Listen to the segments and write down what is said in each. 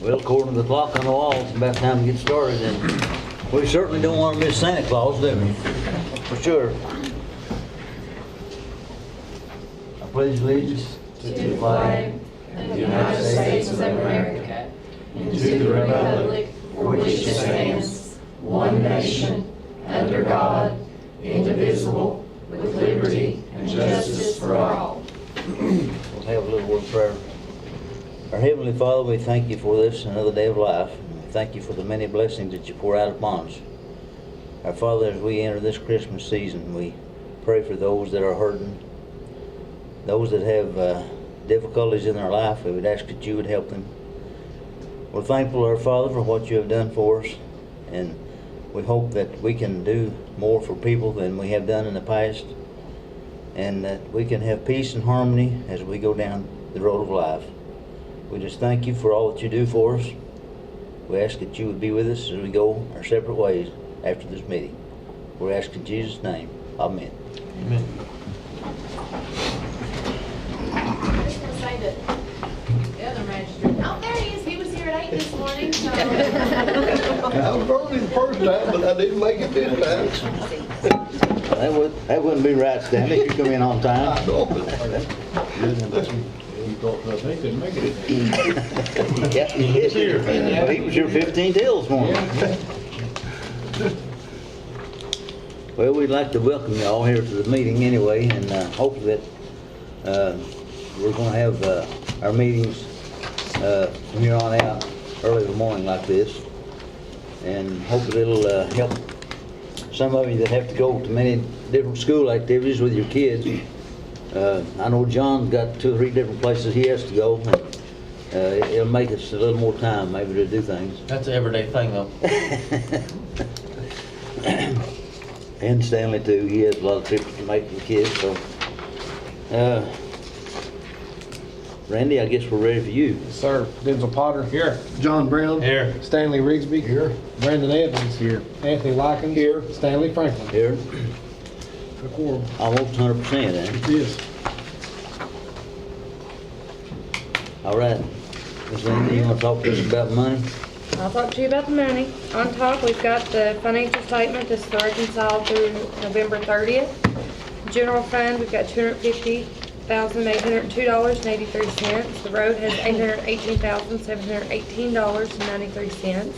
Well, according to the clock on the wall, it's about time to get started, and we certainly don't want to miss Santa Claus, do we? For sure. I pledge allegiance To the flag of the United States of America and to the republic for which it stands, one nation, under God, indivisible, with liberty and justice for all. We'll have a little word of prayer. Our Heavenly Father, we thank you for this another day of life. We thank you for the many blessings that you pour out upon us. Our Father, as we enter this Christmas season, we pray for those that are hurting, those that have difficulties in their life. We would ask that you would help them. We're thankful, our Father, for what you have done for us, and we hope that we can do more for people than we have done in the past, and that we can have peace and harmony as we go down the road of life. We just thank you for all that you do for us. We ask that you would be with us as we go our separate ways after this meeting. We ask in Jesus' name. Amen. Amen. I just want to say that the other magistrate, oh, there he is. He was here at 8 this morning, so. I was early the first time, but I didn't make it this time. That wouldn't be right, Stanley, if you come in on I time. know. He thought that he couldn't make it. Yeah, he is here. Well, he was here 15 till this morning. Well, we'd like to welcome you all here to the meeting anyway, and hope that we're going to have our meetings from here on out early in the morning like this, and hope that it'll help some of you that have to go to many different school activities with your kids. I know John's got 2 or 3 different places he has to go, and it'll make us a little more time maybe to do things. That's an everyday thing, though. And Stanley too, he has a lot of trips to make with kids, so. Randy, I guess we're ready for you. Sir, Denzel Potter. Here. John Brown. Here. Stanley Rigsby. Here. Brandon Evans. Here. Anthony Likens. Here. Stanley Franklin. Here, The quorum. almost 100%, eh? It is. All right. Ms. Linda, you want to talk to us about money? I'll talk to you about the money. On top, we've got the financial statement. This is reconciled through November 30th. General fund, we've got $250,802.83. The road has $818,718.93.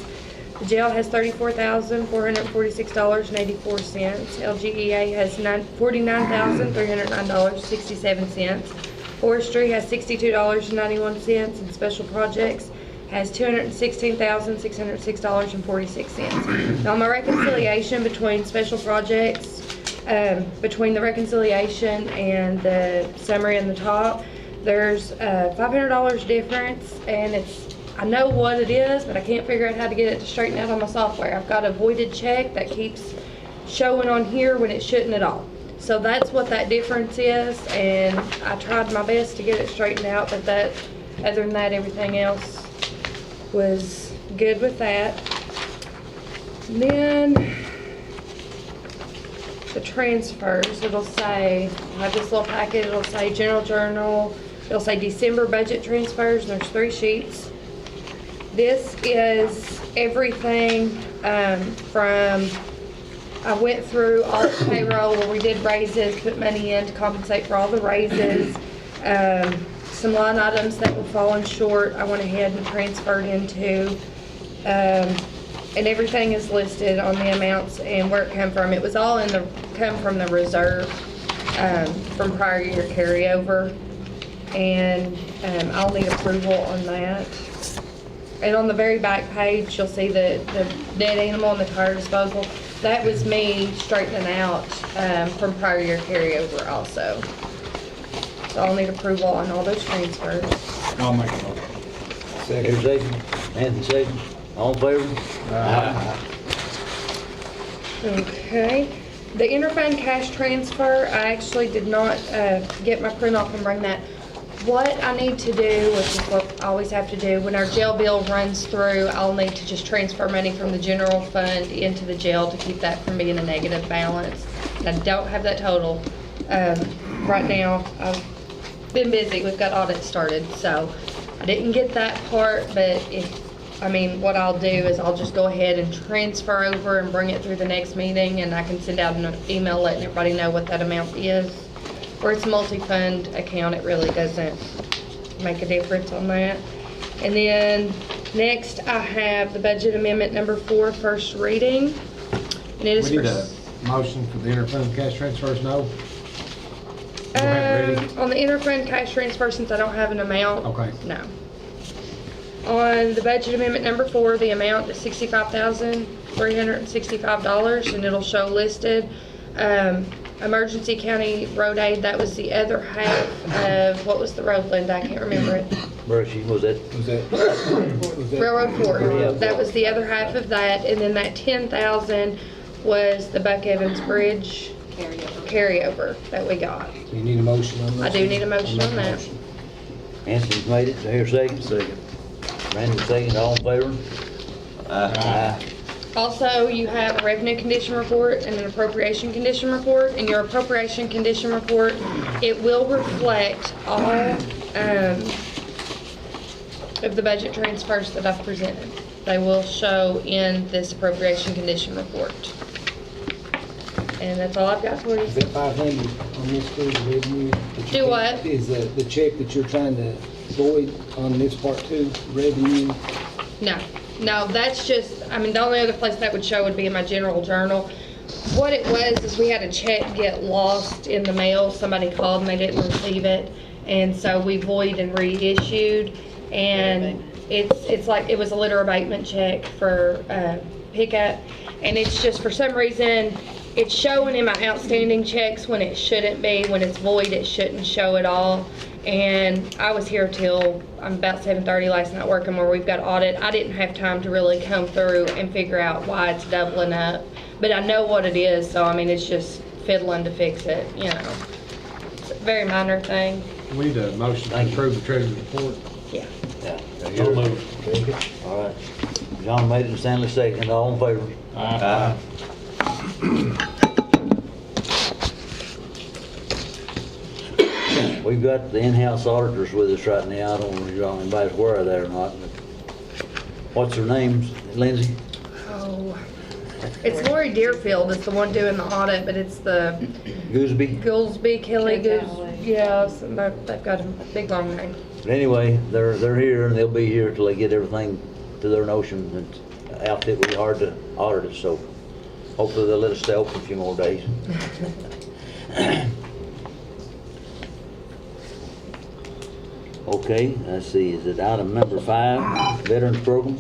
The jail has $34,446.84. LGEA has $49,309.67. Forestry has $62.91, and special projects has $216,606.46. Now, my reconciliation between special projects, between the reconciliation and the summary on the top, there's a $500 difference, and I know what it is, but I can't figure out how to get it to straighten out on my software. I've got a voided check that keeps showing on here when it shouldn't at all. So that's what that difference is, and I tried my best to get it straightened out, but other than that, everything else was good with that. And then the transfers, it'll say, I have this little packet, it'll say general journal, it'll say December budget transfers, there's 3 sheets. This is everything from, I went through all the payroll where we did raises, put money in to compensate for all the raises. Some line items that were falling short, I went ahead and transferred into, and everything is listed on the amounts and where it come from. It was all come from the reserve, from prior year carryover, and I'll need approval on that. And on the very back page, you'll see the dead animal and the tire disposal. That was me straightening out from prior year carryover also. So I'll need approval on all those transfers. I'll make a motion. Second. Anthony second. All in favor? Aye. Okay. The interfund cash transfer, I actually did not get my print off and bring that. What I need to do, which is what I always have to do, when our jail bill runs through, I'll need to just transfer money from the general fund into the jail to keep that from being a negative balance. I don't have that total right now. I've been busy. We've got audits started, so I didn't get that part, but if I mean, what I'll do is I'll just go ahead and transfer over and bring it through the next meeting, and I can send out an email letting everybody know what that amount is. Where it's a multi-fund account, it really doesn't make a difference on that. And then next I have the budget amendment number 4, first reading. And it is We need for a motion for the interfund cash transfers, no? You don't have it ready? on the interfund cash transfer, since I don't have an amount. Okay. No. On the budget amendment number 4, the amount is $65,365, and it'll show listed. Emergency county road aid, that was the other half of, what was the road, Linda? I can't remember it. Brushy, was that? Was that? What was that? Railroad Court. Yeah. That was the other half of that, and then that 10,000 was the Buck Evans Bridge carryover that we got. So you need a motion on that? I do need a motion on that. Anthony's made it, do I hear a second? Second. Randy second, all in favor? Aye. Also, you have a revenue condition report and an appropriation condition report. In your appropriation condition report, it will reflect all of the budget transfers that I've presented. They will show in this appropriation condition report. And that's all I've got for you. Is that 500 on this for the revenue? Do what? Is the check that you're trying to void on this part 2 revenue? No, that's just, I mean, the only other place that would show would be in my general journal. What it was is we had a check get lost in the mail. Somebody called and they didn't receive it. And so we voided and reissued. And it's like, it was a litter abatement check for pickup. And it's just, for some reason, it's showing in my outstanding checks when it shouldn't be. When it's void, it shouldn't show at all. And I was here till about 7:30 last night working where we've got audit. I didn't have time to really come through and figure out why it's doubling up. But I know what it is, so I mean, it's just fiddling to fix it, you know. It's a very minor thing. We need a motion to approve the treasurer's report. Yeah. Yeah. So moved. All right. John made it and Stanley second, all in favor? Aye. We've got the in-house auditors with us right now. I don't know if anybody's aware of that or not. But what's their names, Lindsay? Oh, it's Lori Deerfield is the one doing the audit, but it's the Gooseby? Goolsby, Kelly Goose. Yeah, they've got a big long name. But anyway, they're here and they'll be here till they get everything to their notion. And outfit will be hard to audit it, so hopefully they'll let us stay open a few more days. Okay, let's see, is it item number 5, Veterans Program?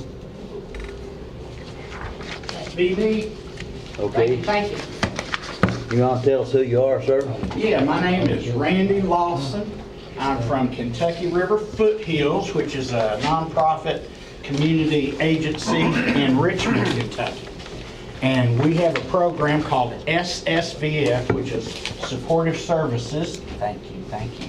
BB. Okay, Thank you. you want to tell us who you are, sir? Yeah, my name is Randy Lawson. I'm from Kentucky River Foothills, which is a nonprofit community agency in Richmond, Kentucky. And we have a program called SSVF, which is Supportive Services. Thank you, thank you.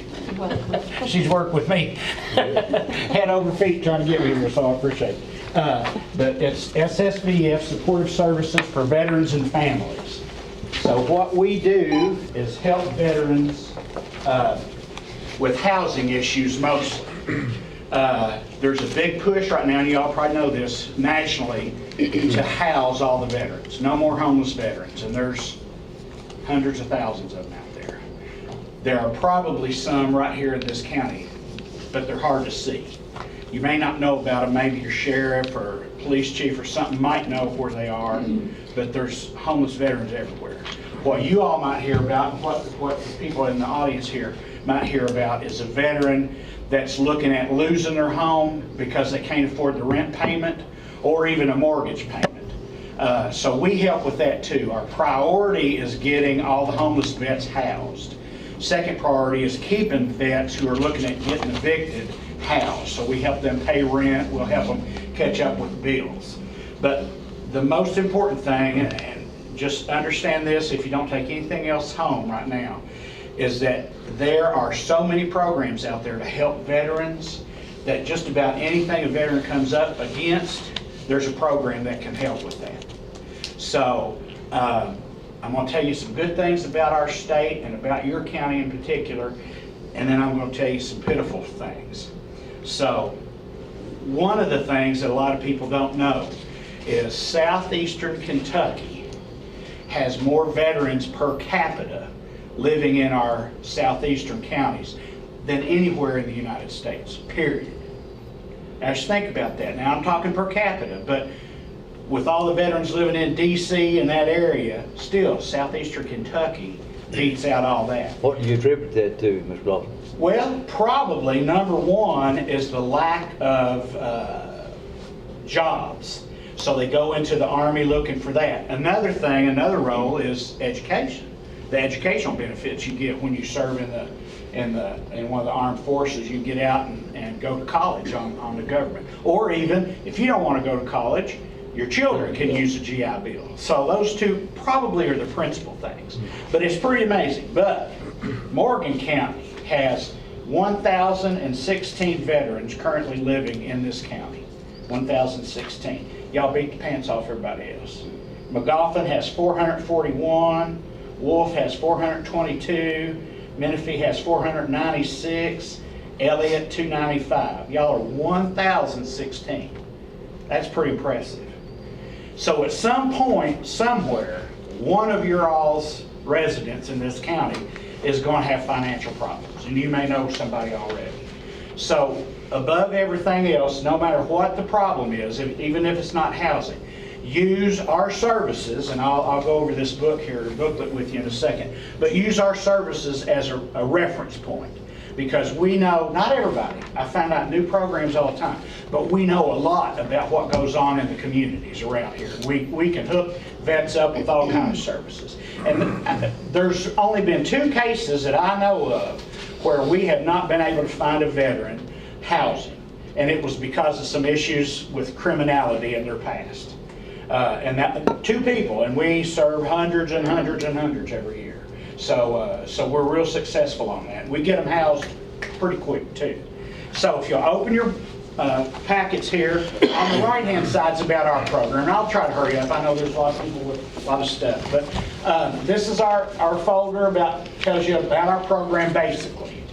She's worked with me, head over feet trying to get me here, so I appreciate it. But it's SSVF, Supportive Services for Veterans and Families. So what we do is help veterans with housing issues mostly. There's a big push right now, and you all probably know this, nationally, to house all the veterans. No more homeless veterans, and there's hundreds of thousands of them out there. There are probably some right here in this county, but they're hard to see. You may not know about them, maybe your sheriff or police chief or something might know where they are, but there's homeless veterans everywhere. What you all might hear about, what the people in the audience here might hear about, is a veteran that's looking at losing their home because they can't afford the rent payment or even a mortgage payment. So we help with that too. Our priority is getting all the homeless vets housed. Second priority is keeping vets who are looking at getting evicted housed. So we help them pay rent, we'll help them catch up with bills. But the most important thing, and just understand this if you don't take anything else home right now, is that there are so many programs out there to help veterans that just about anything a veteran comes up against, there's a program that can help with that. So I'm going to tell you some good things about our state and about your county in particular, and then I'm going to tell you some pitiful things. So one of the things that a lot of people don't know is southeastern Kentucky has more veterans per capita living in our southeastern counties than anywhere in the United States, period. Now just think about that. Now I'm talking per capita, but with all the veterans living in DC and that area, still southeastern Kentucky beats out all that. What do you attribute that to, Mr. Dawson? Well, probably number one is the lack of jobs. So they go into the Army looking for that. Another thing, another role is education. The educational benefits you get when you serve in one of the armed forces. You get out and go to college on the government. Or even, if you don't want to go to college, your children can use a GI Bill. So those two probably are the principal things. But it's pretty amazing. But Morgan County has 1,016 veterans currently living in this county. 1,016. Y'all beat the pants off everybody else. McGoffin has 441. Wolf has 422. Menifee has 496. Elliott 295. Y'all are 1,016. That's pretty impressive. So at some point, somewhere, one of your all's residents in this county is going to have financial problems, and you may know somebody already. So above everything else, no matter what the problem is, even if it's not housing, use our services, and I'll go over this booklet with you in a second, but use our services as a reference point. Because we know, not everybody, I find out new programs all the time, but we know a lot about what goes on in the communities around here. We can hook vets up with all kinds of services. And there's only been 2 cases that I know of where we have not been able to find a veteran housing. And it was because of some issues with criminality in their past. And that 2 people, and we serve hundreds and hundreds and hundreds every year. So we're real successful on that. We get them housed pretty quick too. So if you'll open your packets here, on the right-hand side's about our program. And I'll try to hurry up. I know there's a lot of people with a lot of stuff. But this is our folder tells you about our program basically.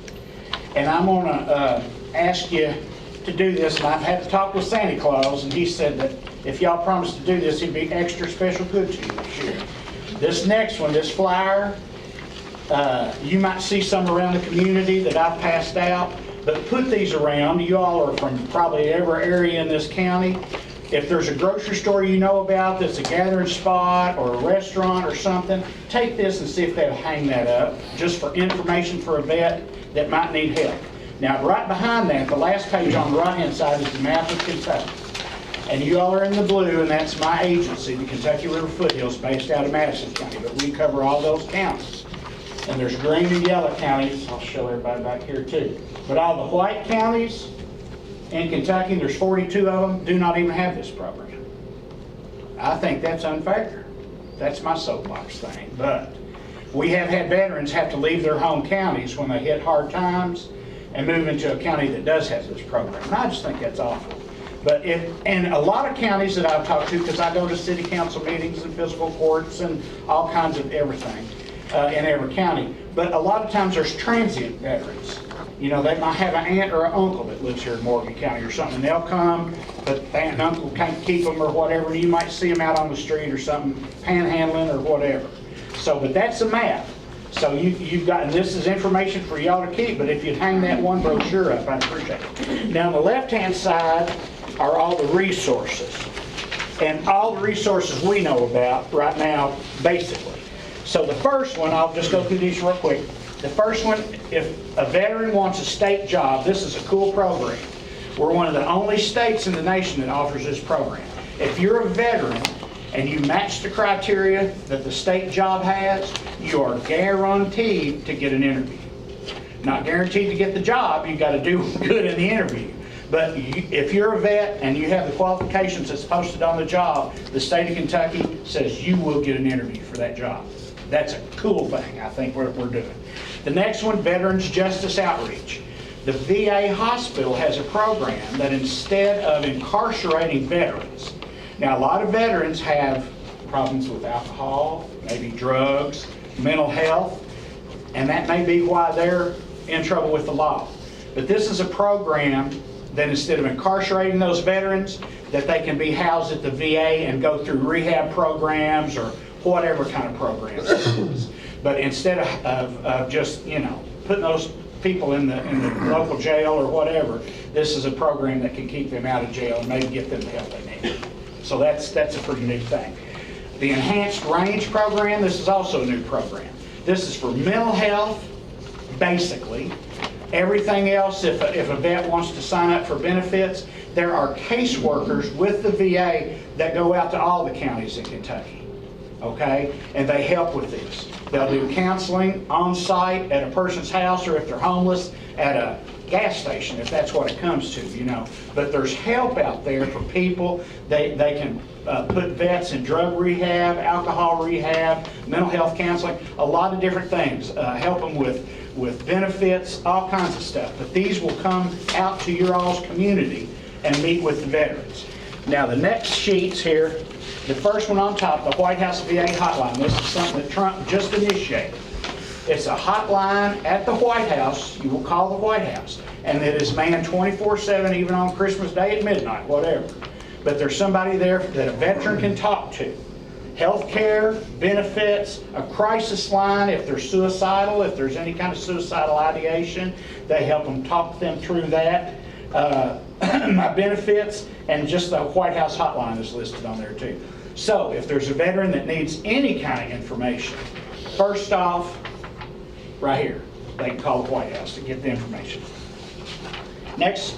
And I'm going to ask you to do this. And I've had to talk with Santa Claus, and he said that if y'all promise to do this, he'd be extra special good to you this year. This next one, this flyer, you might see some around the community that I've passed out, but put these around. You all are from probably every area in this county. If there's a grocery store you know about that's a gathering spot or a restaurant or something, take this and see if they'll hang that up, just for information for a vet that might need help. Now, right behind that, the last page on the right-hand side is the map of Kentucky. And you all are in the blue, and that's my agency, the Kentucky River Foothills, based out of Madison County, but we cover all those counties. And there's green and yellow counties. I'll show everybody back here too. But all the white counties in Kentucky, there's 42 of them, do not even have this program. I think that's unfair. That's my soapbox thing. But we have had veterans have to leave their home counties when they hit hard times and move into a county that does have this program. And I just think that's awful. But and a lot of counties that I've talked to, because I go to city council meetings and fiscal courts and all kinds of everything in every county, but a lot of times there's transient veterans. You know, they might have an aunt or an uncle that lives here in Morgan County or something, and they'll come, but the aunt and uncle can't keep them or whatever, and you might see them out on the street or something, panhandling or whatever. So, but that's a map. So you've got, and this is information for y'all to keep, but if you'd hang that one brochure up, I'd appreciate it. Now on the left-hand side are all the resources. And all the resources we know about right now, basically. So the first one, I'll just go through these real quick. The first one, if a veteran wants a state job, this is a cool program. We're one of the only states in the nation that offers this program. If you're a veteran and you match the criteria that the state job has, you are guaranteed to get an interview. Not guaranteed to get the job, you've got to do good in the interview. But if you're a vet and you have the qualifications that's posted on the job, the state of Kentucky says you will get an interview for that job. That's a cool thing, I think, what we're doing. The next one, Veterans Justice Outreach. The VA hospital has a program that instead of incarcerating veterans, now a lot of veterans have problems with alcohol, maybe drugs, mental health, and that may be why they're in trouble with the law. But this is a program then instead of incarcerating those veterans, that they can be housed at the VA and go through rehab programs or whatever kind of programs it is. But instead of just, putting those people in the local jail or whatever, this is a program that can keep them out of jail and maybe get them the help they need. So that's a pretty new thing. The Enhanced Range Program, this is also a new program. This is for mental health, basically. Everything else, if a vet wants to sign up for benefits, there are caseworkers with the VA that go out to all the counties in Kentucky, okay? And they help with this. They'll do counseling on site at a person's house, or if they're homeless, at a gas station, if that's what it comes to, But there's help out there for people. They can put vets in drug rehab, alcohol rehab, mental health counseling, a lot of different things. Help them with benefits, all kinds of stuff. But these will come out to your all's community and meet with the veterans. Now the next sheets here, the first one on top, the White House VA hotline. This is something that Trump just initiated. It's a hotline at the White House. You will call the White House, and it is manned 24/7, even on Christmas Day at midnight, whatever. But there's somebody there that a veteran can talk to. Health care, benefits, a crisis line if they're suicidal, if there's any kind of suicidal ideation, they help them talk them through that. My benefits, and just the White House hotline is listed on there too. So if there's a veteran that needs any kind of information, first off, right here, they can call the White House to get the information. Next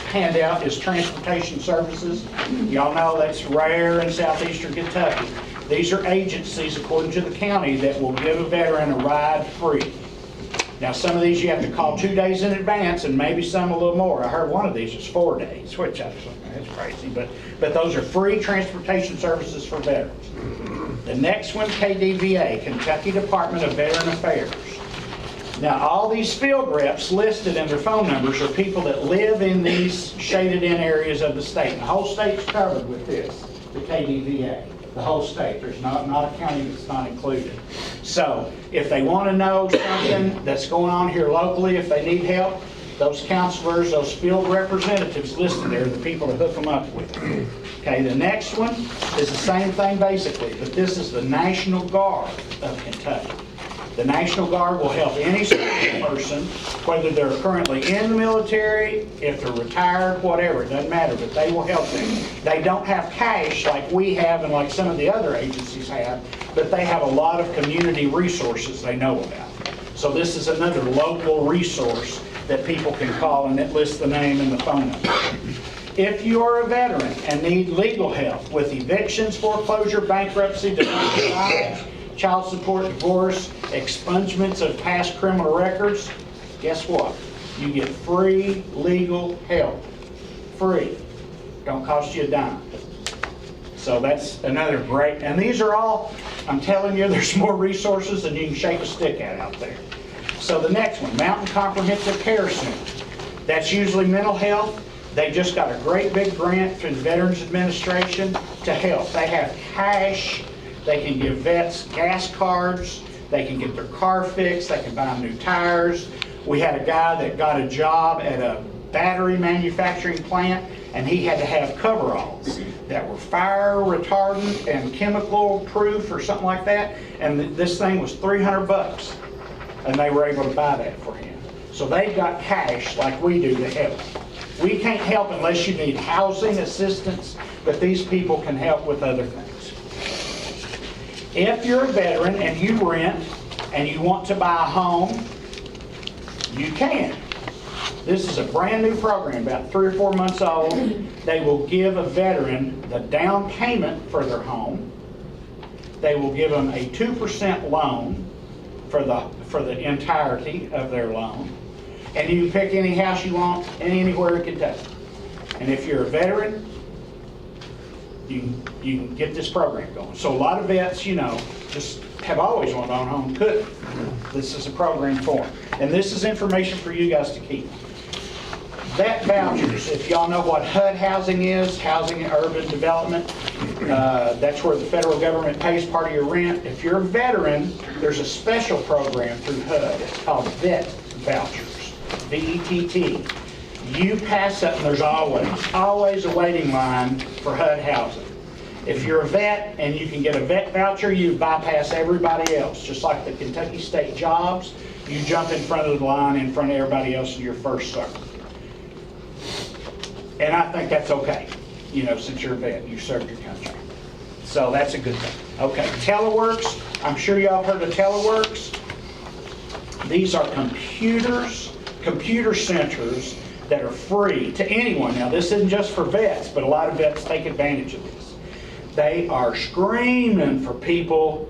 handout is transportation services. Y'all know that's rare in southeastern Kentucky. These are agencies, according to the county, that will give a veteran a ride free. Now, some of these you have to call 2 days in advance, and maybe some a little more. I heard one of these is 4 days, which I was like, that's crazy. But those are free transportation services for veterans. The next one, KDVA, Kentucky Department of Veteran Affairs. Now, all these field reps listed in their phone numbers are people that live in these shaded-in areas of the state. The whole state's covered with this, the KDVA. The whole state. There's not a county that's not included. So, if they want to know something that's going on here locally, if they need help, those counselors, those field representatives listed there are the people to hook them up with. Okay, the next one is the same thing basically, but this is the National Guard of Kentucky. The National Guard will help any person, whether they're currently in the military, if they're retired, whatever, it doesn't matter, but they will help them. They don't have cash like we have and like some of the other agencies have, but they have a lot of community resources they know about. So this is another local resource that people can call, and it lists the name and the phone number. If you are a veteran and need legal help with evictions, foreclosure, bankruptcy, divorce, child support, divorce, expungements of past criminal records, guess what? You get free legal help. Free. Don't cost you a dime. So that's another great, and these are all, I'm telling you, there's more resources than you can shake a stick at out there. So the next one, Mountain Comprehensive Care Center. That's usually mental health. They just got a great big grant through the Veterans Administration to help. They have cash. They can give vets gas cards. They can get their car fixed. They can buy them new tires. We had a guy that got a job at a battery manufacturing plant, and he had to have coveralls that were fire retardant and chemical proof or something like that. And this thing was $300, and they were able to buy that for him. So they've got cash like we do to help. We can't help unless you need housing assistance, but these people can help with other things. If you're a veteran and you rent and you want to buy a home, you can. This is a brand new program, about 3 or 4 months old. They will give a veteran the down payment for their home. They will give them a 2% loan for the entirety of their loan. And you can pick any house you want anywhere in Kentucky. And if you're a veteran, you can get this program going. So a lot of vets, just have always wanted to own a home, couldn't. This is a program for them. And this is information for you guys to keep. Vet vouchers, if y'all know what HUD housing is, Housing and Urban Development, that's where the federal government pays part of your rent. If you're a veteran, there's a special program through HUD. It's called Vet Vouchers, VETT. You pass up, and there's always a waiting line for HUD housing. If you're a vet and you can get a vet voucher, you bypass everybody else. Just like the Kentucky State jobs, you jump in front of the line in front of everybody else in your first circle. And I think that's okay, you know, since you're a vet, you served your country. So that's a good thing. Okay, Teleworks, I'm sure y'all heard of Teleworks. These are computer centers that are free to anyone. Now, this isn't just for vets, but a lot of vets take advantage of this. They are screaming for people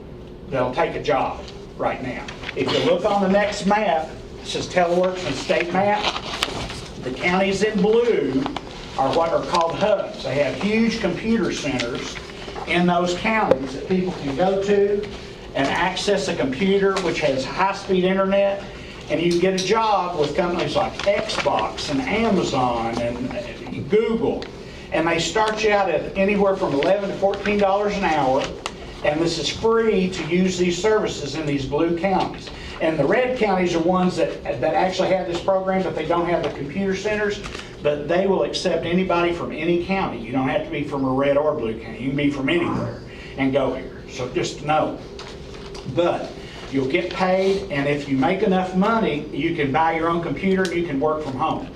that'll take a job right now. If you look on the next map, it says Teleworks and state map. The counties in blue are what are called hubs. They have huge computer centers in those counties that people can go to and access a computer which has high-speed internet, and you can get a job with companies like Xbox and Amazon and Google, and they start you out at anywhere from $11 to $14 an hour, and this is free to use these services in these blue counties. And the red counties are ones that actually have this program, but they don't have the computer centers, but they will accept anybody from any county. You don't have to be from a red or blue county. You can be from anywhere and go here. So just know. But you'll get paid, and if you make enough money, you can buy your own computer and you can work from home.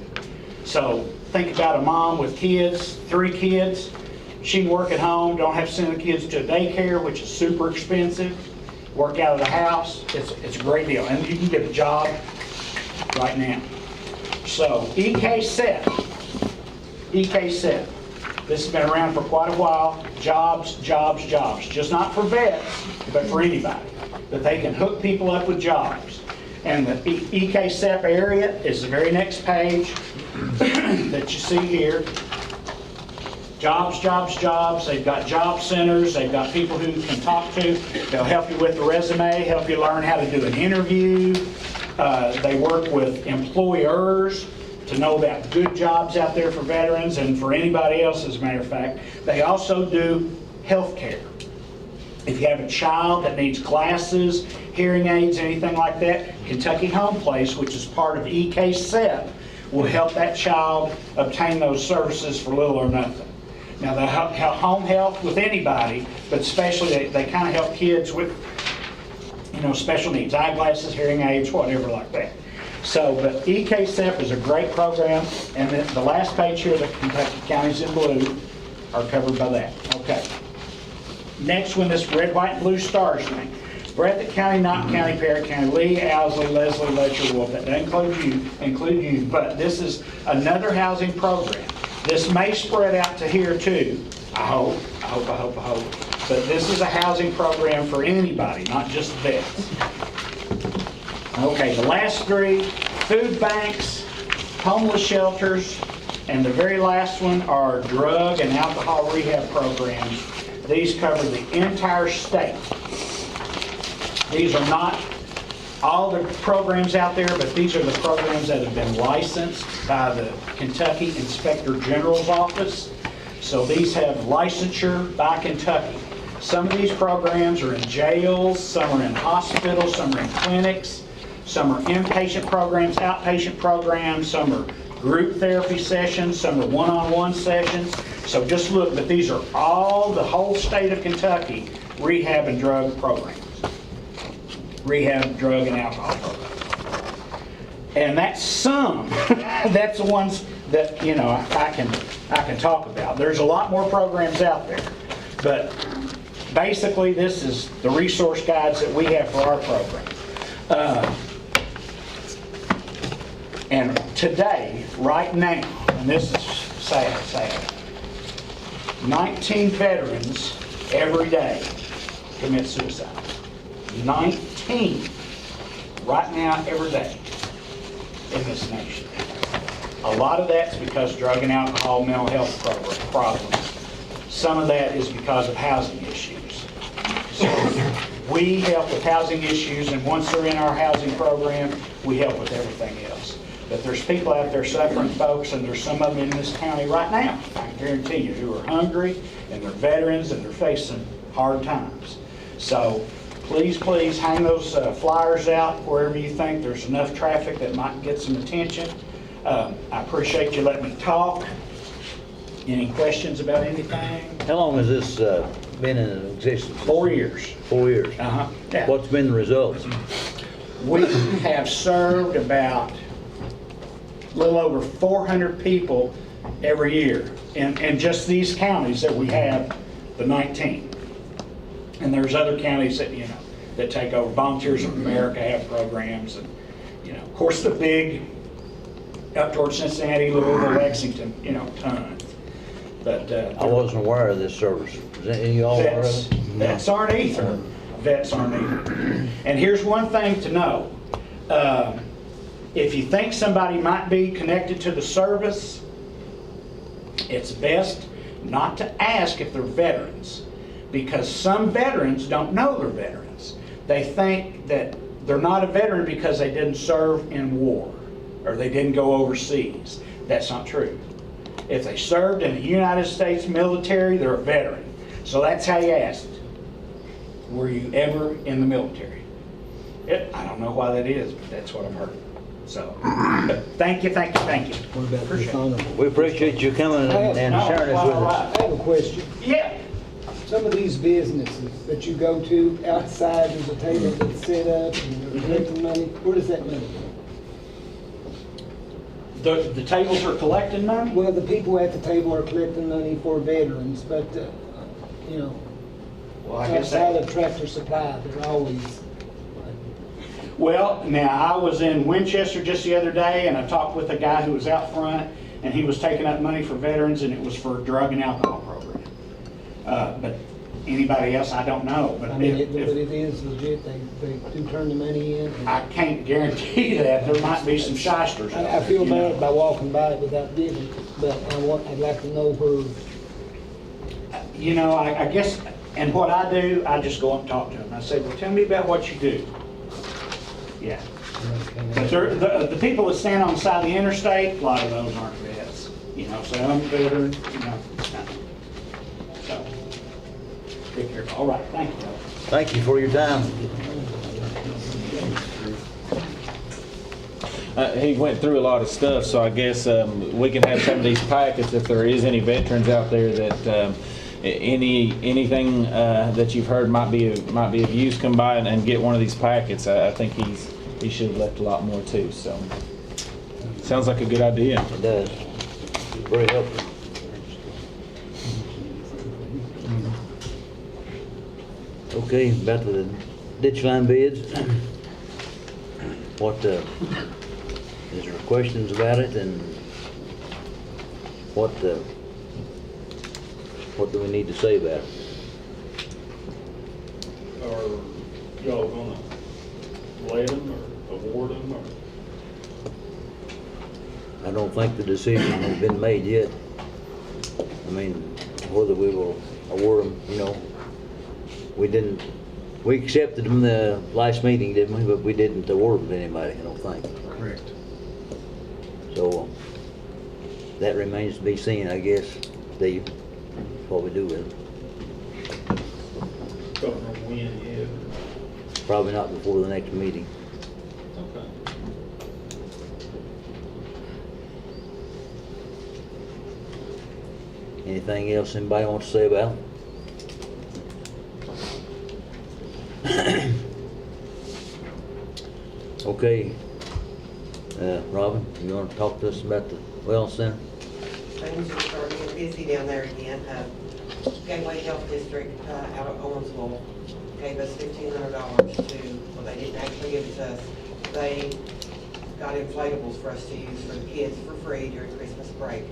So think about a mom with kids, 3 kids. She can work at home, don't have to send the kids to daycare, which is super expensive. Work out of the house. It's a great deal. And you can get a job right now. So EK-SEP. This has been around for quite a while. Jobs. Just not for vets, but for anybody. That they can hook people up with jobs. And the EK-SEP area is the very next page that you see here. Jobs. They've got job centers. They've got people who can talk to. They'll help you with the resume, help you learn how to do an interview. They work with employers to know about good jobs out there for veterans and for anybody else, as a matter of fact. They also do health care. If you have a child that needs glasses, hearing aids, anything like that, Kentucky Home Place, which is part of EK-SEP, will help that child obtain those services for little or nothing. Now, they help home health with anybody, but especially they kind of help kids with, you know, special needs, eyeglasses, hearing aids, whatever like that. So, but EK-SEP is a great program, and the last page here, the Kentucky counties in blue, are covered by that. Okay. Next one, this red, white, and blue stars thing. Breathitt County, Knox County, Perry County, Lee, Owsley, Leslie, Letcher, Wolf. That doesn't include you, but this is another housing program. This may spread out to here too. I hope. But this is a housing program for anybody, not just vets. Okay, the last 3, food banks, homeless shelters, and the very last one are drug and alcohol rehab programs. These cover the entire state. These are not all the programs out there, but these are the programs that have been licensed by the Kentucky Inspector General's office. So these have licensure by Kentucky. Some of these programs are in jails, some are in hospitals, some are in clinics, some are inpatient programs, outpatient programs, some are group therapy sessions, some are one-on-one sessions. So just look, but these are all the whole state of Kentucky rehab and drug programs. Rehab, drug, and alcohol programs. And that's some. That's the ones that, you know, I can talk about. There's a lot more programs out there. But basically, this is the resource guides that we have for our program. And today, right now, and this is sad, 19 veterans every day commit suicide. 19 right now every day in this nation. A lot of that's because drug and alcohol, mental health problems. Some of that is because of housing issues. So we help with housing issues, and once they're in our housing program, we help with everything else. But there's people out there suffering, folks, and there's some of them in this county right now, I can guarantee you, who are hungry, and they're veterans, and they're facing hard times. So please hang those flyers out wherever you think there's enough traffic that might get some attention. I appreciate you letting me talk. Any questions about anything? How long has this been in existence? 4 years. 4 years. Uh-huh. Yeah. What's been the results? We have served about a little over 400 people every year in just these counties that we have, the 19. And there's other counties that, you know, that take over. Volunteers of America have programs, and, you know, of course, the big up towards Cincinnati, Louisville, Lexington, you know, tons. But I wasn't aware of this service. Is any of y'all aware of it? vets aren't either. Vets aren't either. And here's one thing to know. If you think somebody might be connected to the service, it's best not to ask if they're veterans, because some veterans don't know they're veterans. They think that they're not a veteran because they didn't serve in war or they didn't go overseas. That's not true. If they served in the United States military, they're a veteran. So that's how you ask it. Were you ever in the military? I don't know why that is, but that's what I've heard. So, but thank you. What about this honorable? We appreciate you coming and sharing this with us. I have a question. Yeah. Some of these businesses that you go to outside, there's a table that's set up and they're collecting money. Where does that money go? The tables are collecting money? Well, the people at the table are collecting money for veterans, but, you know, Well, I guess outside that, of Tractor Supply, they're always, well, now, I was in Winchester just the other day, and I talked with a guy who was out front, and he was taking up money for veterans, and it was for drug and alcohol program. But anybody else, I don't know. But I mean, if- but it is legit, they do turn the money in. I can't guarantee that. There might be some shysters out I there, feel you know. bad by walking by it without giving, but I'd like to know where. You know, I guess, and what I do, I just go up and talk to them. I say, well, tell me about what you do. Yeah. But the people that stand on the side of the interstate, a lot of those aren't vets. You know, so I'm veteran, you know. So, be careful. All right, thank you. Thank you for your time. He went through a lot of stuff, so I guess we can have some of these packets if there is any veterans out there that anything that you've heard might be of use. Come by and get one of these packets. I think he should have left a lot more too. So sounds like a good idea. It does. Very helpful. Okay, back to the ditch line bids. What, is there questions about it, and what do we need to say about it? Are y'all gonna lay them or award them or? I don't think the decision has been made yet. I mean, whether we will award them, you know. We accepted them the last meeting, didn't we? But we didn't award them to anybody, I don't think. Correct. So, that remains to be seen, I guess, Steve, what we do with them. Don't know when yet. Probably not before the next meeting. Okay. Anything else anybody wants to say about them? Okay, Robin, you want to talk to us about the wellness center? Things are starting to get busy down there again. Gateway Health District out of Owensville gave us $1,500 well, they didn't actually give it to us. They got inflatables for us to use for the kids for free during Christmas break.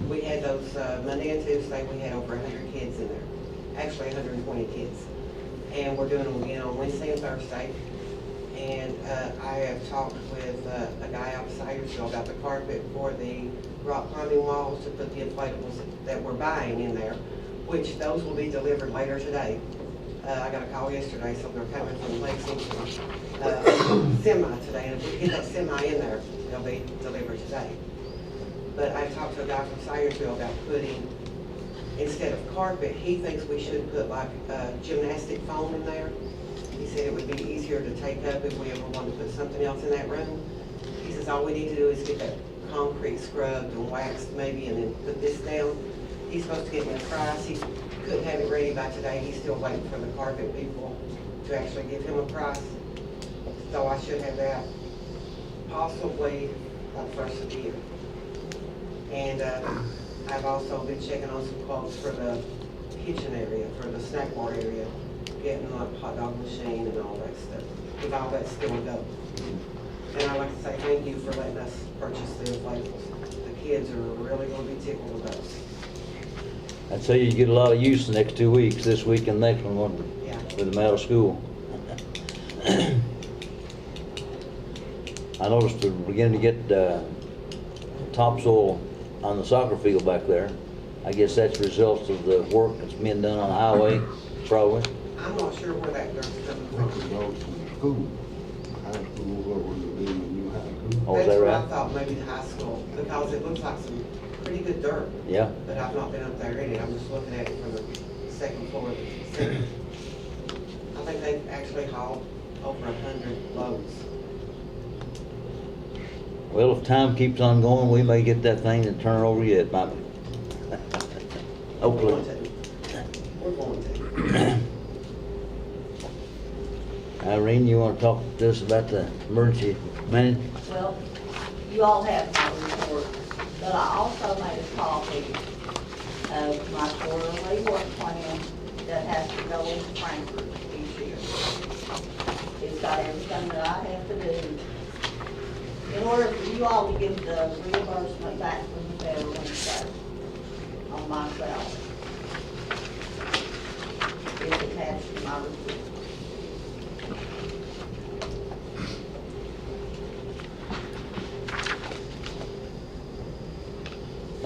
We had those Monday and Tuesday, we had over 100 kids in there, actually 120 kids. And we're doing them again on Wednesday and Thursday. And I have talked with a guy out of Sayersville about the carpet for the rock climbing walls to put the inflatables that we're buying in there, which those will be delivered later today. I got a call yesterday, so they're coming from Lexington semi today, and if we get that semi in there, they'll be delivered today. But I talked to a guy from Sayersville about putting, instead of carpet, he thinks we should put like gymnastic foam in there. He said it would be easier to take up if we ever wanted to put something else in that room. He says all we need to do is get that concrete concrete scrubbed and waxed maybe, and then put this down. He's supposed to give me a price. He couldn't have it ready by today. He's still waiting for the carpet people to actually give him a price. So I should have that possibly by the first of the year. And I've also been checking on some quotes for the kitchen area, for the snack bar area, getting like hot dog machine and all that stuff. If all that's still a go. And I'd like to say thank you for letting us purchase the inflatables. The kids are really gonna be tickled with those. I'd say you get a lot of use the next 2 weeks, this week and next one, won't you? Yeah. With them out of school. I noticed we're beginning to get topsoil on the soccer field back there. I guess that's a result of the work that's being done on the highway, probably. I'm not sure where that dirt's coming I think it from. goes to the school, high school, over the new high school. Oh, is that That's what I right? thought, maybe the high school, because it looks like some pretty good dirt. Yeah. But I've not been up there in it, I'm just looking at it from the second floor of the center. I think they've actually hauled over 100 loads. Well, if time keeps on going, we may get that thing and turn it over yet, might we? We're going Hopefully. to. We're going to. Irene, you wanna talk to us about the emergency management? Well, you all have my report, but I also made a copy of my quarterly work plan that has to go into Frankfurt each year. It's got everything that I have to do in order for you all to get the reimbursement back from the federal and state on my salary. It's attached to my report.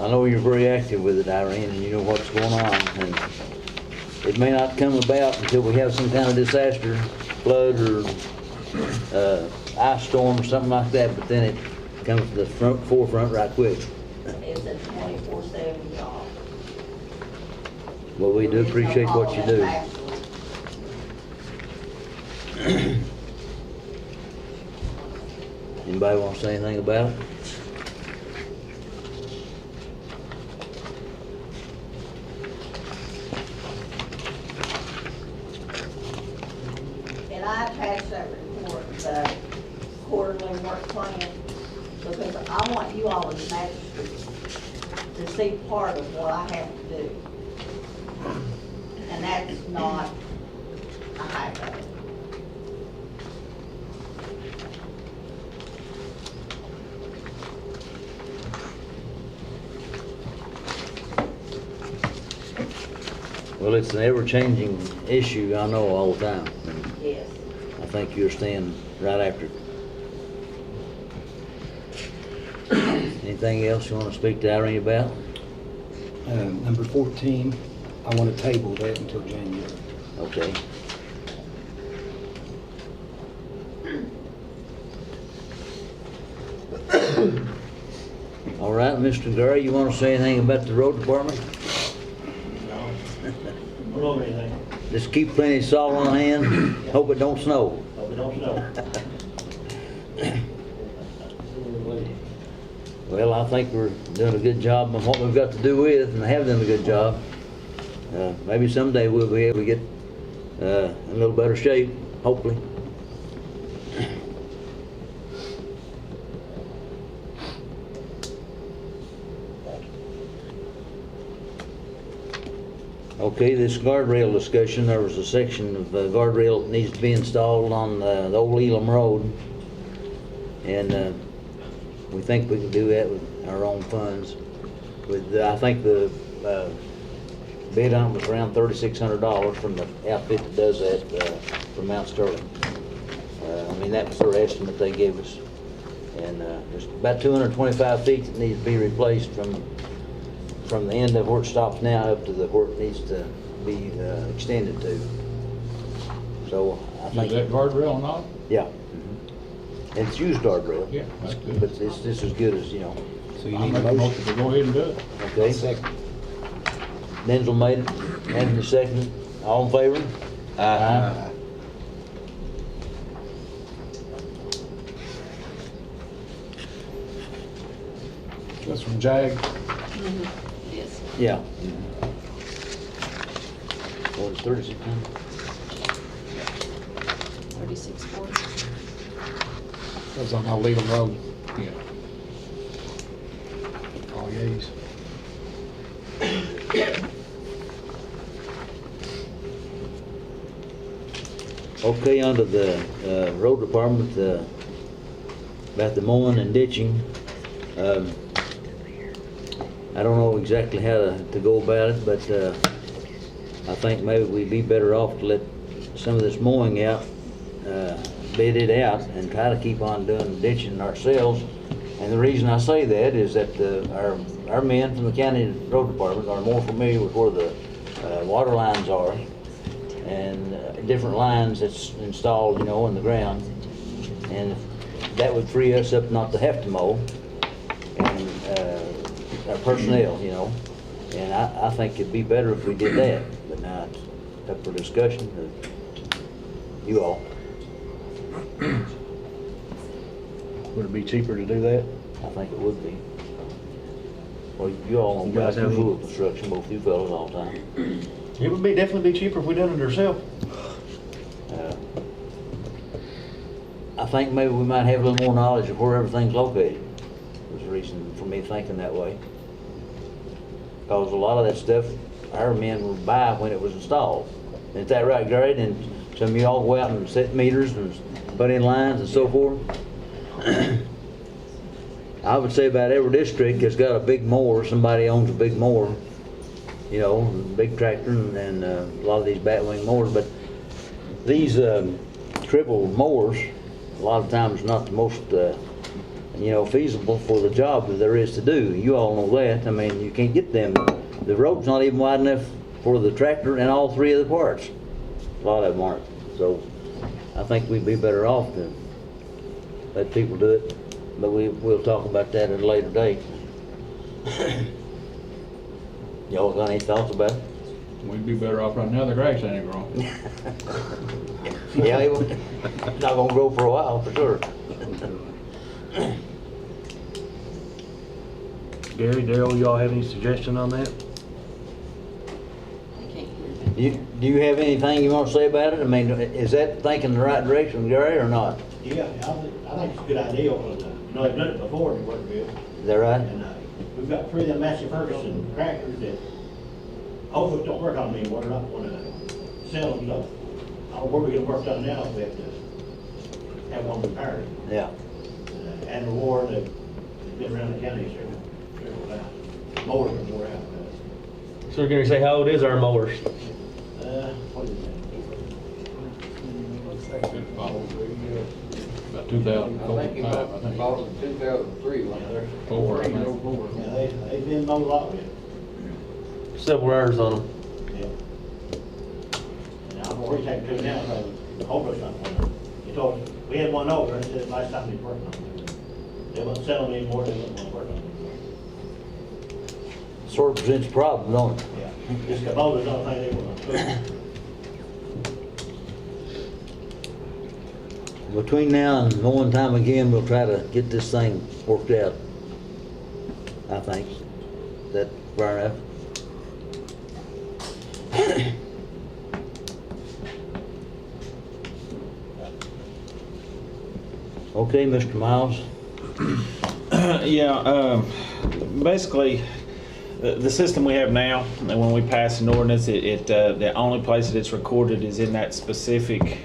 I know you're very active with it, Irene, and you know what's going on, and it may not come about until we have some kind of disaster, flood or ice storm or something like that, but then it comes to the forefront right quick. It's a 24/7 job. Well, we do appreciate what you do. Anybody want to say anything about it? And I attached that report, the quarterly work plan, because I want you all as magistrates to see part of what I have to do. And that's not a half of it. Well, it's an ever-changing issue, I know, all the time. Yes. I think you're staying right after it. Anything else you want to speak to Irene about? Number 14, I want to table that until January. Okay. All right, Mr. Gary, you want to say anything about the road department? No. Don't know anything. Just keep plenty of salt on hand, hope it don't snow. Hope we don't know. Well, I think we're doing a good job of what we've got to do with, and have done a good job. Maybe someday we'll be able to get in a little better shape, hopefully. Okay, this guardrail discussion, there was a section of guardrail that needs to be installed on the old Elam Road. And we think we can do that with our own funds. With, I think the bid on it was around $3,600 from the outfit that does that from Mount Sterling. I mean, that was their estimate they gave us. And there's about 225 feet that needs to be replaced from the end of where it stops now up to where it needs to be extended to. So I think. Is that guardrail not? Yeah. And it's used guardrail. Yeah, that's good. But it's just as good as, you know. So you I'll need make a a motion. motion to go ahead and do it. Okay. Second. Denzel made it, Anthony seconded. All in favor? Aye. That's from Jag. Yes. Yeah. What is 36 now? 3640. That's on Leland Road. Yeah. All yeas. Okay, under the road department, about the mowing and ditching, I don't know exactly how to go about it, but I think maybe we'd be better off to let some of this mowing out, bid it out, and try to keep on doing ditching ourselves. And the reason I say that is that our men from the county road department are more familiar with where the water lines are and different lines that's installed, you know, in the ground. And that would free us up not to have to mow, and our personnel, you know. And I think it'd be better if we did that, but now it's up for discussion to you all. Would it be cheaper to do that? I think it would be. Well, you all You know guys about have any- food construction, both you fellas all the time. It would definitely be cheaper if we done it ourselves. I think maybe we might have a little more knowledge of where everything's located, was the reason for me thinking that way. Because a lot of that stuff, our men would buy when it was installed. Is that right, Gary? And some of you all go out and set meters and put in lines and so forth? I would say about every district has got a big mower, somebody owns a big mower, you know, a big tractor and a lot of these batwing mowers, but these triple mowers, a lot of times not the most, you know, feasible for the job that there is to do. You all know that. I mean, you can't get them. The road's not even wide enough for the tractor and all three of the parts. A lot of them aren't. So I think we'd be better off to let people do it, but we'll talk about that at a later date. Y'all got any thoughts about it? We'd be better off right now, the grass ain't growing. Yeah, it's not gonna grow for a while, for sure. Gary, Daryl, y'all have any suggestion on that? I can't hear that. Do you have anything you want to say about it? I mean, is that thinking the right direction, Gary, or not? Yeah, I think it's a good idea, because, you know, they've done it before and it worked good. Is that right? And we've got three of them Massey Ferguson tractors that hopefully don't work on them anymore, they're not going to sell them, so I don't know where we get work done now, if we have to have one repaired. Yeah. And the war, they've been around the county, several times. Mowers are wore out. So Gary, say how old is our mowers? What is that? About 2004, I think he bought it in 2003, wasn't there? Yeah, they've been mowed a lot with it. Several hours on them. Yeah. And I'm already taking two now, so the whole road's not one. He told us, we had one over, and it said last time he worked on it. They won't sell them anymore, they won't want to work on it. Sort of presents a problem, don't it? Yeah. This Kubota's the only thing they want to put. Between now and mowing time again, we'll try to get this thing worked out, I think. Is that fair enough? Okay, Mr. Miles. Yeah, basically, the system we have now, and when we pass an ordinance, the only place that it's recorded is in that specific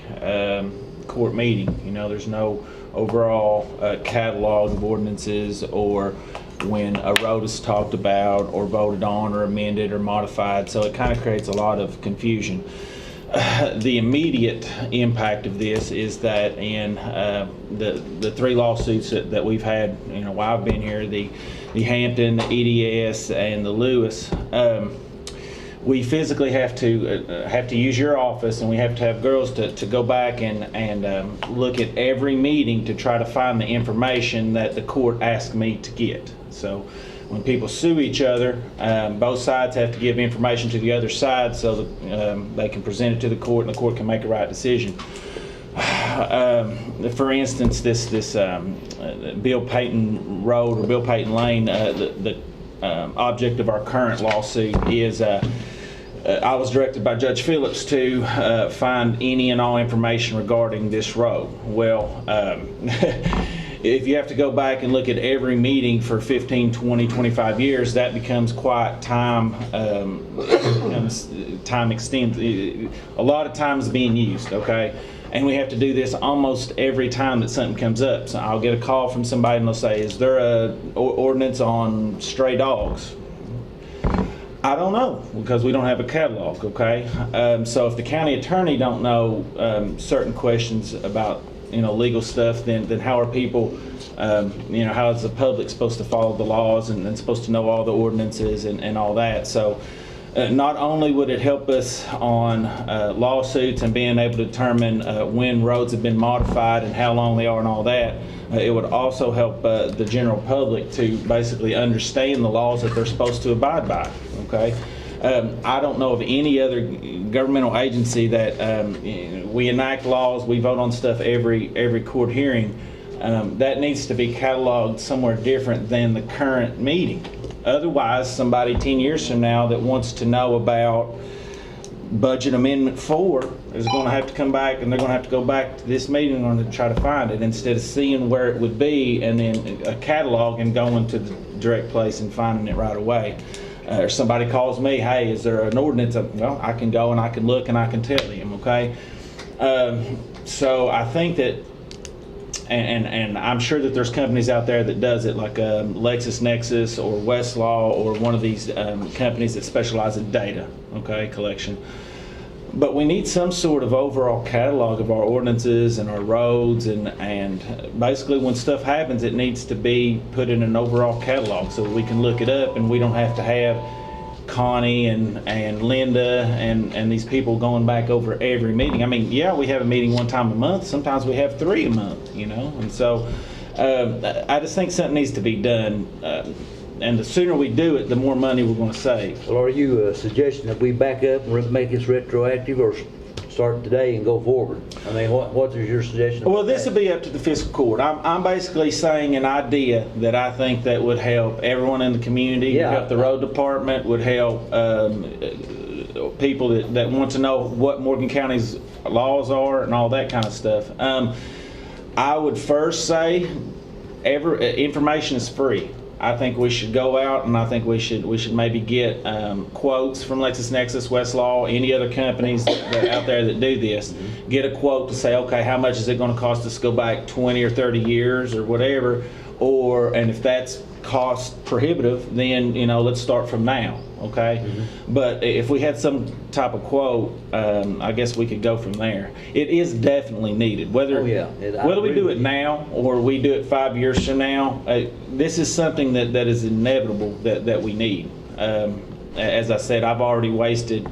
court meeting. You know, there's no overall catalog of ordinances, or when a road is talked about or voted on or amended or modified, so it kind of creates a lot of confusion. The immediate impact of this is that in the three lawsuits that we've had, you know, while I've been here, the Hampton, the EDS, and the Lewis, we physically have to use your office, and we have to have girls to go back and look at every meeting to try to find the information that the court asked me to get. So when people sue each other, both sides have to give information to the other side so that they can present it to the court and the court can make a right decision. For instance, this Bill Payton Road or Bill Payton Lane, the object of our current lawsuit is I was directed by Judge Phillips to find any and all information regarding this road. Well, if you have to go back and look at every meeting for 15, 20, 25 years, that becomes quite time extended. A lot of time is being used, okay? And we have to do this almost every time that something comes up. So I'll get a call from somebody and they'll say, is there a ordinance on stray dogs? I don't know, because we don't have a catalog, okay? So if the county attorney don't know certain questions about, legal stuff, then how are people, how is the public supposed to follow the laws and supposed to know all the ordinances and all that? So not only would it help us on lawsuits and being able to determine when roads have been modified and how long they are and all that, it would also help the general public to basically understand the laws that they're supposed to abide by, okay? I don't know of any other governmental agency that we enact laws, we vote on stuff every court hearing. That needs to be cataloged somewhere different than the current meeting. Otherwise, somebody 10 years from now that wants to know about Budget Amendment 4 is going to have to come back, and they're going to have to go back to this meeting and try to find it instead of seeing where it would be and then a catalog and going to the direct place and finding it right away. Or somebody calls me, hey, is there an ordinance? Well, I can go and I can look and I can tell them, okay? So I think that, and I'm sure that there's companies out there that does it, like LexisNexis or Westlaw or one of these companies that specialize in data, okay, collection. But we need some sort of overall catalog of our ordinances and our roads, and basically when stuff happens, it needs to be put in an overall catalog so that we can look it up and we don't have to have Connie and Linda and these people going back over every meeting. I mean, yeah, we have a meeting one time a month. Sometimes we have 3 a month, and so I just think something needs to be done. And the sooner we do it, the more money we're going to save. Well, are you suggesting that we back up and make this retroactive, or start today and go forward? I mean, what is your suggestion? Well, this would be up to the fiscal court. I'm basically saying an idea that I think that would help everyone in the community, Yeah. would help the road department, would help people that want to know what Morgan County's laws are and all that kind of stuff. I would first say information is free. I think we should go out and I think we should maybe get quotes from LexisNexis, Westlaw, any other companies that are out there that do this. Get a quote to say, okay, how much is it going to cost us to go back 20 or 30 years or whatever, and if that's cost prohibitive, then let's start from now, okay? But if we had some type of quote, I guess we could go from there. It is definitely needed. Whether we do it now or we do it 5 years from now, this is something that is inevitable that we need. As I said, I've already wasted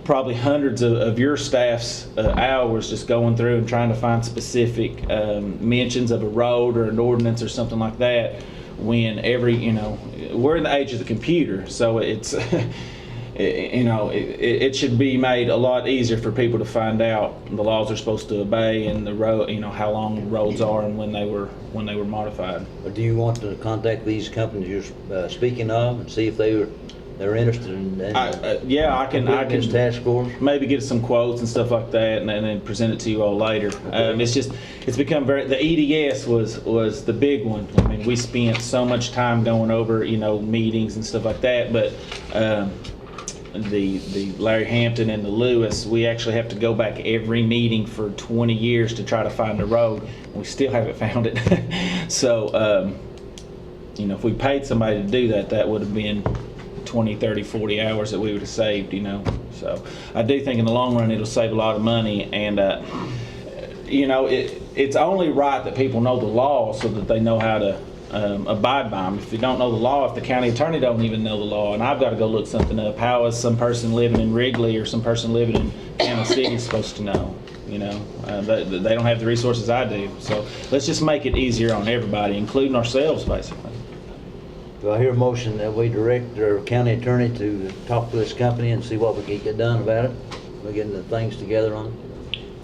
probably hundreds of your staff's hours just going through and trying to find specific mentions of a road or an ordinance or something like that, when we're in the age of the computer, so it's it should be made a lot easier for people to find out the laws they're supposed to obey and the road, how long roads are and when they were modified. Or do you want to contact these companies you're speaking of and see if they're interested in I can this task force? Maybe get some quotes and stuff like that, and then present it to you all later. It's become the EDS was the big one. I mean, we spent so much time going over meetings and stuff like that, but the Larry Hampton and the Lewis, we actually have to go back every meeting for 20 years to try to find the road. We still haven't found it. So if we paid somebody to do that, that would have been 20, 30, 40 hours that we would have saved, So I do think in the long run it'll save a lot of money, and it's only right that people know the law so that they know how to abide by them. If you don't know the law, if the county attorney don't even know the law, and I've got to go look something up, how is some person living in Wrigley or some person living in Kansas City supposed to know? They don't have the resources I do. So let's just make it easier on everybody, including ourselves, basically. Do I hear a motion that we direct our county attorney to talk to this company and see what we can get done about it? We're getting the things together on it.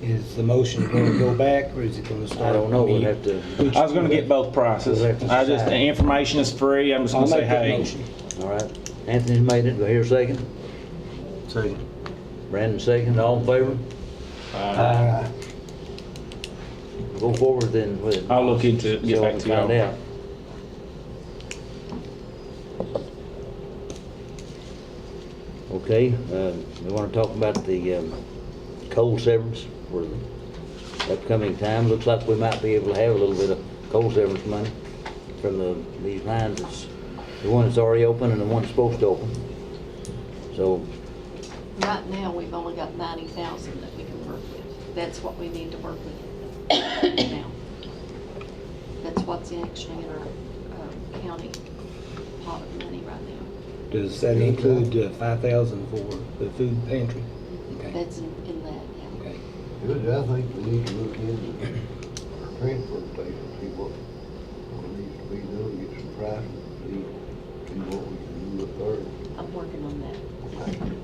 Is the motion gonna go back, or is it gonna start? I don't know, we'll have to. I was gonna get both prices. We'll have to I just, the decide. information is free. I'm just I'll gonna say, make that hey. motion. All right, Anthony's made it, do I hear a second? Second. Brandon second, all in favor? Aye. Go forward then with it. I'll look into it and get So back we to find y'all. out. Okay, we want to talk about the coal severance for the upcoming time. Looks like we might be able to have a little bit of coal severance money from these lines. It's the one that's already open and the one that's supposed to open. So, Right now, we've only got 90,000 that we can work with. That's what we need to work with now. That's what's actually in our county pot of money right now. Does that include 5,000 for the food pantry? Okay. That's in that, yeah. Okay. Good, I think we need to look into our transfer station, see what needs to be done, get some prices, see what we can do up there. I'm working on that.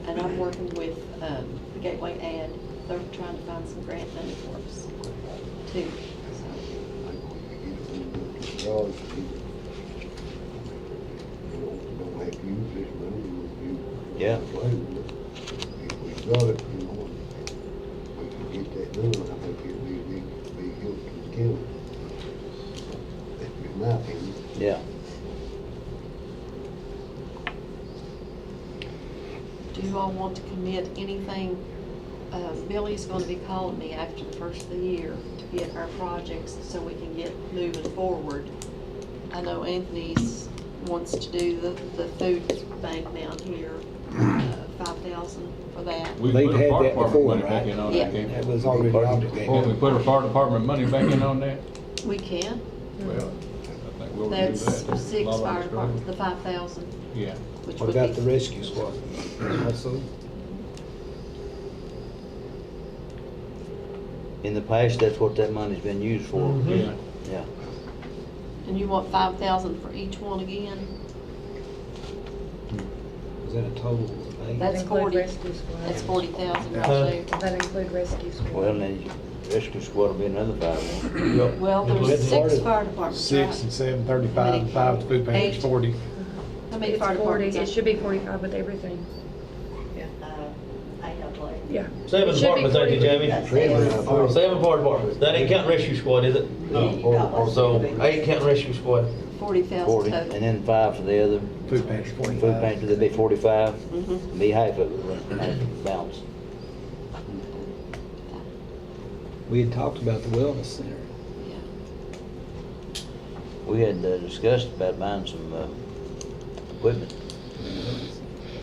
And I'm working with the Gateway Ad. They're trying to find some grant money for us, too. So, I think we can get it from the garage, don't have to use this money, we'll use it. Yeah. If we got it, we can get that done, I think it'd be a big help to the county. That's my opinion. yeah. do you all want to commit anything? Billy's gonna be calling me after the first of the year to get our projects so we can get moving forward. I know Anthony's wants to do the food bank down here, 5,000 for that. We They've put had our fire that department before, money back right? in on Yeah. that, can't That was already we? obligated. Can we put our fire department money back in on that? We can. Well, I think we'll do that. That's There's a 6 lot of fire us departments, the 5,000, Yeah. which What would about the be, rescue squad? Also, In the past, that's what that money's been used for. Yeah. Yeah. and you want 5,000 for each one again? is that a total of eight? That's include 40, rescue squad. that's 40,000 right Huh? there. Does that include rescue squad? Well, then rescue squad will be another 5. Well, there's That's part 6 of- fire departments, 6 and right? 7, 35, and 5 food pantries, 8. 40. How many It's fire 40, departments? it should be 45 with everything. I have like. Yeah. 7 It should be departments, ain't it, 40. Jamie? 7 fire departments. That ain't counting rescue squad, is it? So 8 counting rescue squad. 40,000 40, total. and then 5 for the other. Food pantry, Food 45. pantry, that'd be 45. Mhm. Be half of it, half balance. We had talked about the wellness center. Yeah. We had discussed about buying some equipment,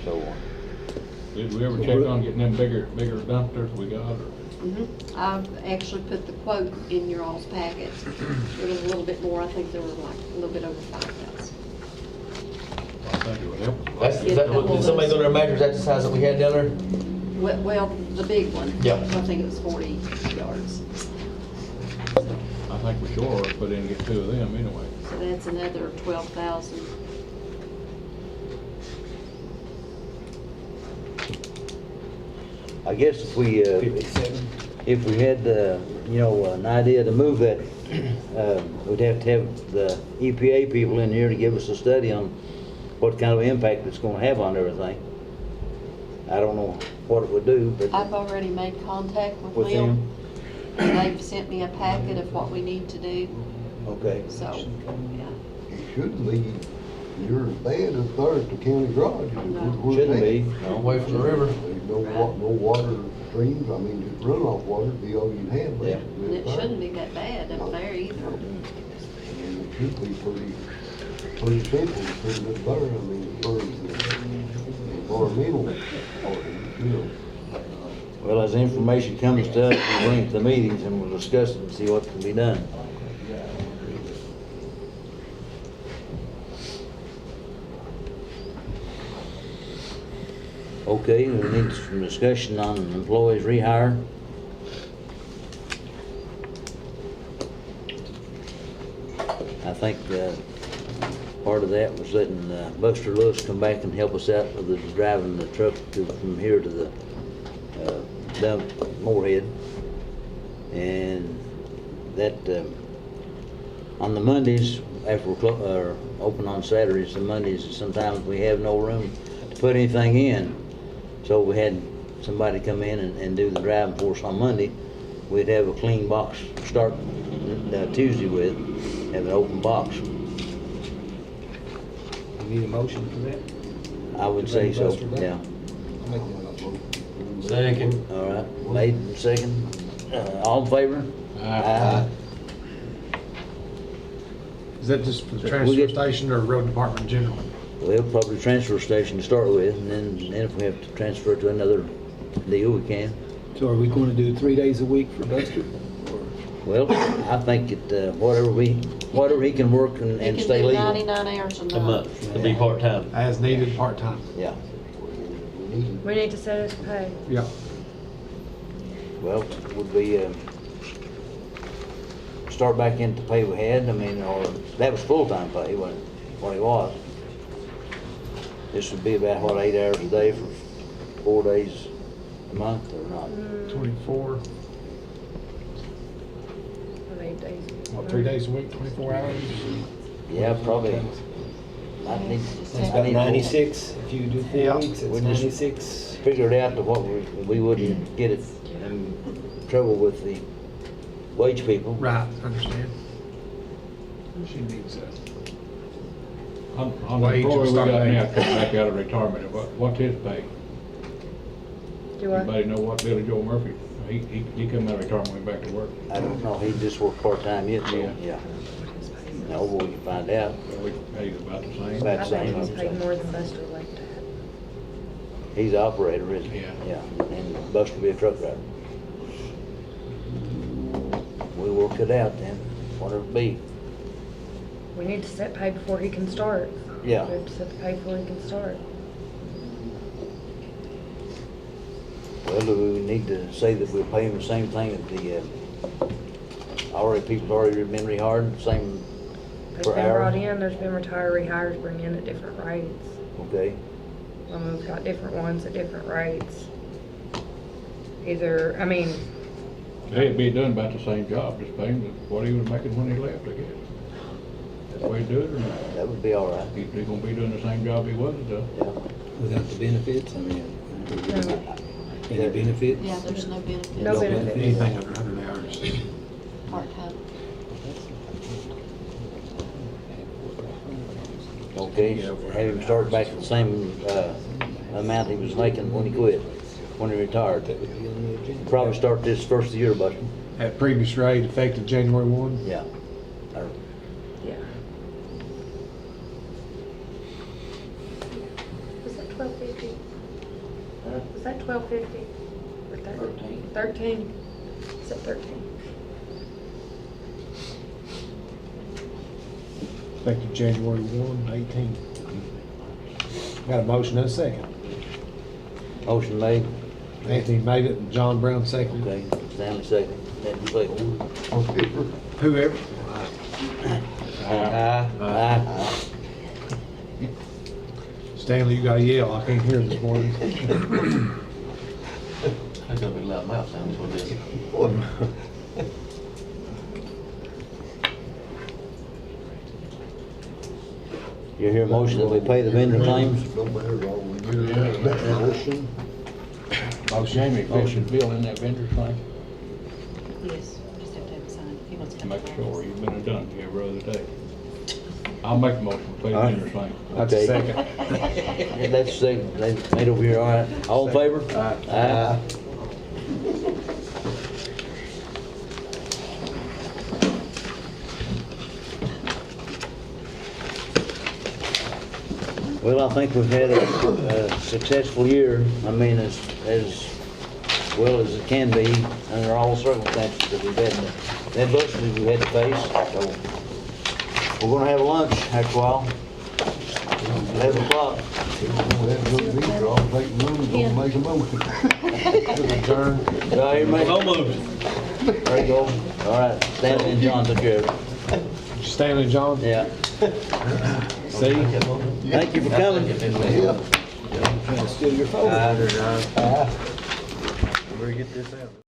so Did we ever check on getting them bigger dumpsters we got, or? I've actually put the quote in your all's packet. It was a little bit more, I think there were like a little bit over 5,000. I think it would help. Is that, did somebody go there and measure, that the size that we had down there? Well, the big one. Yeah. I think it was 40 yards. I think we sure ought to put in and get 2 of them anyway. So that's another 12,000. I guess if we, 57. if we had, an idea to move that, we'd have to have the EPA people in here to give us a study on what kind of impact it's gonna have on everything. I don't know what it would do, but I've already made contact with with them, them. And they've sent me a packet of what we need to do, okay. so, yeah. It shouldn't be near as bad as there at the county garage. No. Shouldn't be, no. Away from the river. There's no water streams, I mean, just runoff water would be all you'd have. Yeah. basically. And it shouldn't be that bad up there either. And it should be pretty simple to put it up there, I mean, for the environmental part, you know. Well, as information comes to us, we'll bring it to the meetings and we'll discuss it and see what can be done. Okay, we need some discussion on employees rehire. I think part of that was letting Buster Lewis come back and help us out with the driving the truck from here to the dump Moorhead. And that, on the Mondays, after we're open on Saturdays and Mondays, sometimes we have no room to put anything in. So we had somebody come in and do the driving for us on Monday. We'd have a clean box to start Tuesday with, have an open box. You need a motion for that? I would say so, Buster, that? yeah. I'll make that motion. Second. All right, made and second. All in favor? Aye. Is that just for the We transfer get- station or road department in general? Well, probably transfer station to start with, and then if we have to transfer to another deal, we can. So are we gonna do 3 days a week for Buster? Well, I think it, whatever he can work and stay You legal. can do 99 hours a A month. month, to be part-time. As needed, part-time. Yeah, We need to set his pay. Yeah. well, would we, start back into pay we had, I mean, or, that was full-time pay, wasn't it, what he was. This would be about, what, 8 hours a day for 4 days a month, or not? 24, What, 8 days? what, 3 days a week, 24 hours? Yeah, probably. I need, That's I about need 96, if you do 4 Yeah. weeks, We it's just- 96. figured out to what we wouldn't get it in trouble with the wage people. Right, understand. She needs that. On the Wage and employee we start got date. now, coming back out of retirement, what's his pay? Do I? Anybody know what Billy Joe Murphy, he come out of retirement, went back to work. I don't know, he just worked part-time yet, so, Yeah. yeah. No, we can find out. We paid about the same. About I the bet same, he's I'm paid saying. more than Buster like that. He's the operator, isn't he? Yeah. Yeah, and Buster will be a truck driver. We'll work it out then, whatever it be. We need to set pay before he can start. Yeah. We have to set the pay before he can start. Well, do we need to say that we'll pay him the same thing that the, people's already been rehired, same They've per been hour? brought in, there's been retiree hires bring in at different rates. Okay, I mean, we've got different ones at different rates. Either, I mean, They'd be doing about the same job, just paying what he was making when he left, I guess. That's the way to do it, or not? that would be all right, He's gonna be doing the same job he was doing. yeah. Without the benefits, I mean, no, any benefits? Yeah, there's no benefits. no benefits. Anything under 100 hours. Part-time. Okay, so have him start back at the same, amount he was making when he quit, when he retired. Probably start this first of the year, Buster. At previous rate, effective January 1. Yeah. Yeah. Was that 1250? Was that 1250? Or 13? 13. Is that 13? Effective January 1, 18. Got a motion and a second. Motion made, Anthony made it and John Brown seconded. okay, Stanley second, Stanley second. Whoever. Aye. Stanley, you gotta yell. I can't hear this morning. That's gonna be loud mouth sounds for this. You hear a motion that we pay the vendor claims? No matter what we do, motion. Jamie, Fiscal bill in that vendor's claim, Yes, just have to have it signed. He wants to come. make sure you've been done every other day. I'll make a motion to pay the vendor's claim. That's a Okay. second. Yeah, that's second, they made over here, all right. All in favor? Aye. Well, I think we've had a successful year. I mean, as well as it can be under all circumstances that we've had, the adversity we've had to face. So we're gonna have lunch after a while. 11 o'clock. That's gonna be, I'll take room, don't make a motion. Adjourn. Do I hear me? So moved. There you go. All right, Stanley and John took care of it. Stanley and John. Yeah. See? Thank you for coming. Trying to steal your phone. Better get this out.